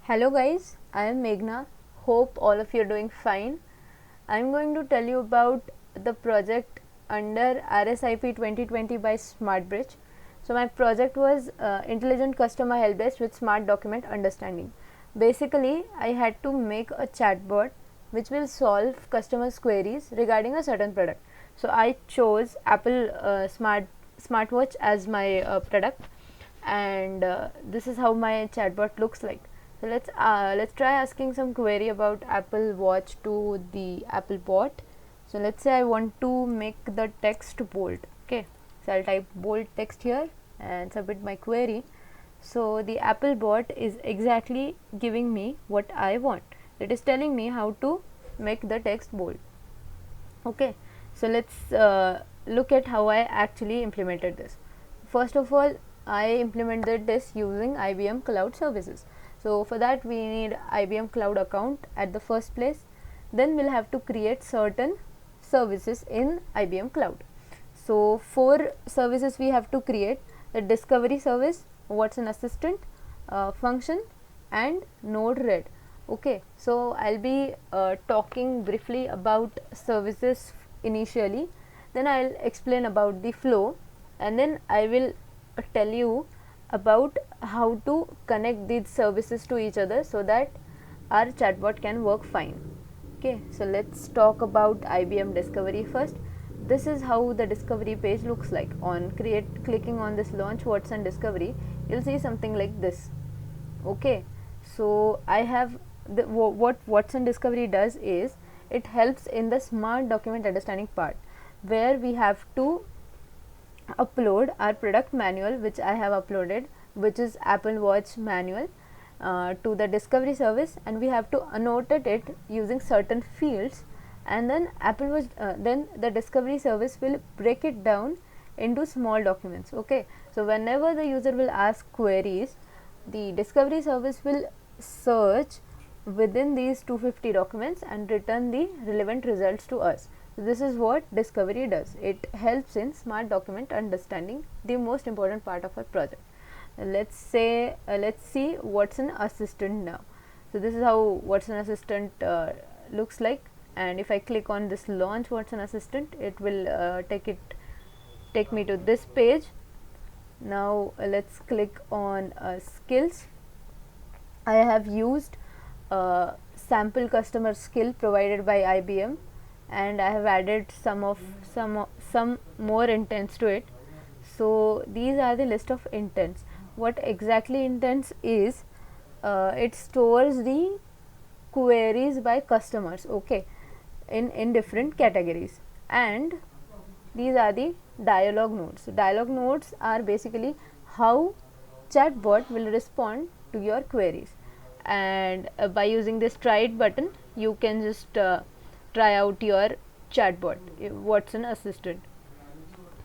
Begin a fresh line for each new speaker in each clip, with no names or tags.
Hello guys, I am Meghna. Hope all of you are doing fine. I am going to tell you about the project under RSIP 2020 by SmartBridge. So my project was Intelligent Customer Help Desk with Smart Document Understanding. Basically, I had to make a chatbot which will solve customers' queries regarding a certain product. So I chose Apple smartwatch as my product, and this is how my chatbot looks like. So let's try asking some query about Apple Watch to the Apple bot. So let's say I want to make the text bold. Okay, so I'll type bold text here and submit my query. So the Apple bot is exactly giving me what I want. It is telling me how to make the text bold. Okay, so let's look at how I actually implemented this. First of all, I implemented this using IBM Cloud Services. So for that we need IBM Cloud account at the first place. Then we'll have to create certain services in IBM Cloud. So 4 services we have to create: the discovery service, Watson Assistant, function, and Node-RED. Okay, so I'll be talking briefly about services initially, then I'll explain about the flow, and then I will tell you about how to connect these services to each other so that our chatbot can work fine. Okay, so let's talk about IBM Discovery first. This is how the discovery page looks like. On clicking on this launch Watson Discovery, you'll see something like this. Okay, so I have what Watson Discovery does is it helps in the smart document understanding part, where we have to upload our product manual, which I have uploaded, which is Apple Watch manual, to the discovery service, and we have to annotate it using certain fields, and then then the discovery service will break it down into small documents. Okay, so whenever the user will ask queries, the discovery service will search within these 250 documents and return the relevant results to us. So this is what discovery does. It helps in smart document understanding, the most important part of our project. Let's see Watson Assistant now. So this is how Watson Assistant looks like, and if I click on this launch Watson Assistant, it will take me to this page. Now let's click on skills. I have used sample customer skill provided by IBM, and I have added some more intents to it. So these are the list of intents. What exactly intents is, it stores the queries by customers, okay, in different categories, and these are the dialogue nodes. Dialogue nodes are basically how chatbot will respond to your queries, and by using this try it button, you can just try out your chatbot, Watson Assistant.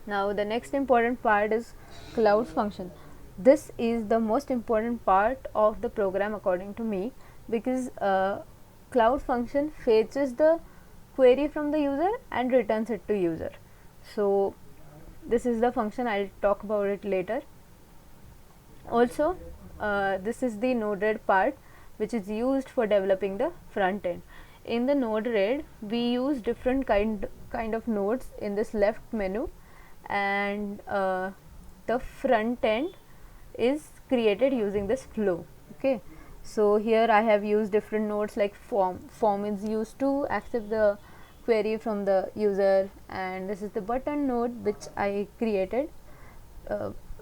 Now the next important part is cloud function. This is the most important part of the program according to me, because cloud function fetches the query from the user and returns it to user. So this is the function, I'll talk about it later. Also, this is the Node-RED part, which is used for developing the front end. In the Node-RED, we use different kind of nodes in this left menu, and the front end is created using this flow. Okay, so here I have used different nodes like form is used to accept the query from the user, and this is the button node which I created,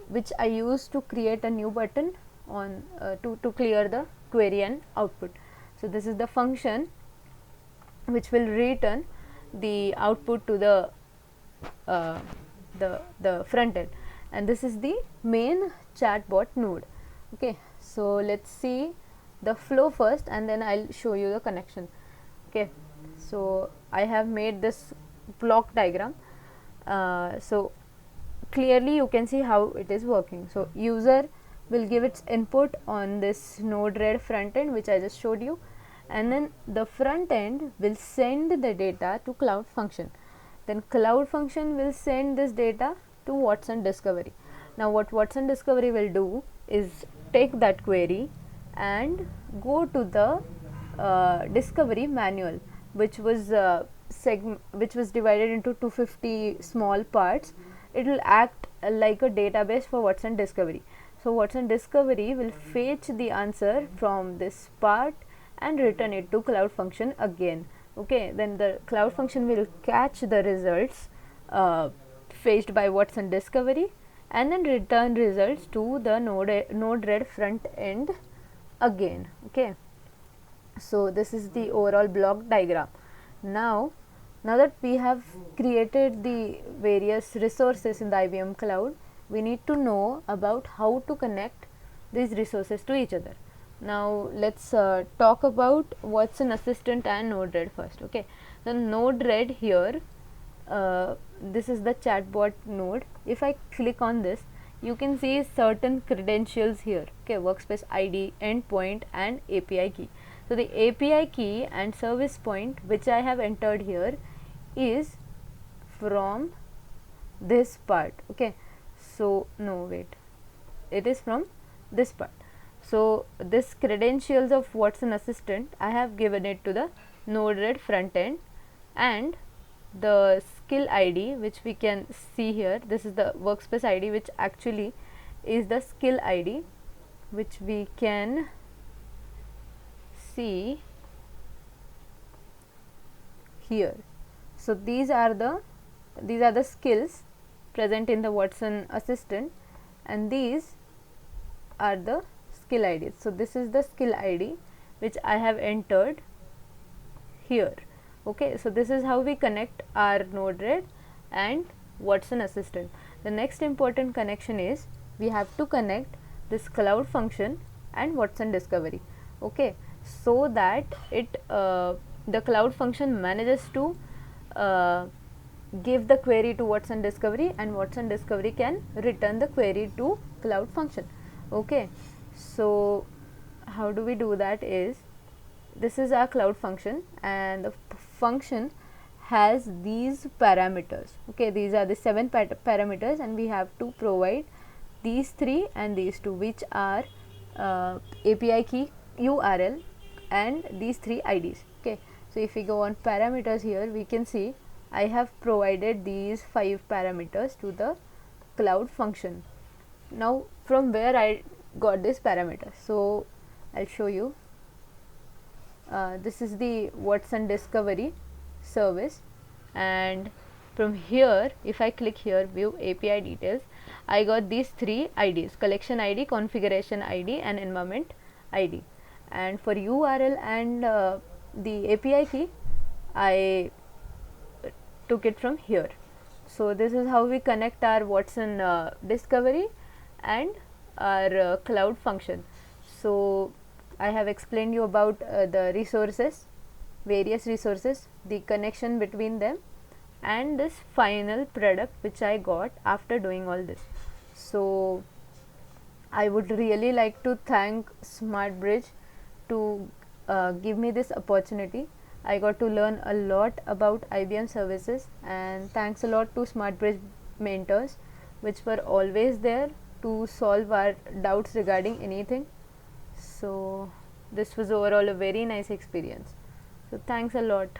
which I used to create a new button on to clear the query and output. So this is the function which will return the output to the front end, and this is the main chatbot node. Okay, so let's see the flow first, and then I'll show you the connection. Okay, so I have made this block diagram, so clearly you can see how it is working. So user will give its input on this Node-RED front end, which I just showed you, and then the front end will send the data to cloud function. Then cloud function will send this data to Watson Discovery. Now what Watson Discovery will do is take that query and go to the discovery manual, which was divided into 250 small parts. It will act like a database for Watson Discovery. So Watson Discovery will fetch the answer from this part and return it to Cloud Function again. Okay, then the Cloud Function will catch the results fetched by Watson Discovery and then return results to the Node-RED front end again. Okay, so this is the overall block diagram. Now that we have created the various resources in the IBM Cloud, we need to know about how to connect these resources to each other. Now let's talk about Watson Assistant and Node-RED first. Okay, so Node-RED here, this is the chatbot node. If I click on this, you can see certain credentials here. Okay, workspace ID, endpoint and API key. So the API key and service point which I have entered here is from this part. Okay, so no, wait, it is from this part. So this credentials of Watson Assistant, I have given it to the Node-RED front end, and the skill ID which we can see here, this is the workspace ID which actually is the skill ID which we can see here. So these are the skills present in the Watson Assistant, and these are the skill IDs. So this is the skill ID which I have entered here. Okay, so this is how we connect our Node-RED and Watson Assistant. The next important connection is we have to connect this Cloud Function and Watson Discovery. Okay, so that it the Cloud Function manages to give the query to Watson Discovery, and Watson Discovery can return the query to Cloud Function. Okay, so how do we do that is, this is our Cloud Function, and the function has these parameters. Okay, these are the 7 parameters, and we have to provide these 3 and these 2, which are API key, URL and these 3 IDs. Okay, so if we go on parameters here, we can see I have provided these 5 parameters to the Cloud Function. Now from where I got this parameter, so I'll show you. This is the Watson Discovery service, and from here, if I click here, view API details, I got these 3 IDs: collection ID, configuration ID and environment ID. And for URL and the API key, I took it from here. So this is how we connect our Watson Discovery and our Cloud Function. So I have explained you about the resources, various resources, the connection between them, and this final product which I got after doing all this. So I would really like to thank SmartBridge to give me this opportunity. I got to learn a lot about IBM services, and thanks a lot to SmartBridge mentors which were always there to solve our doubts regarding anything. So this was overall a very nice experience. So thanks a lot.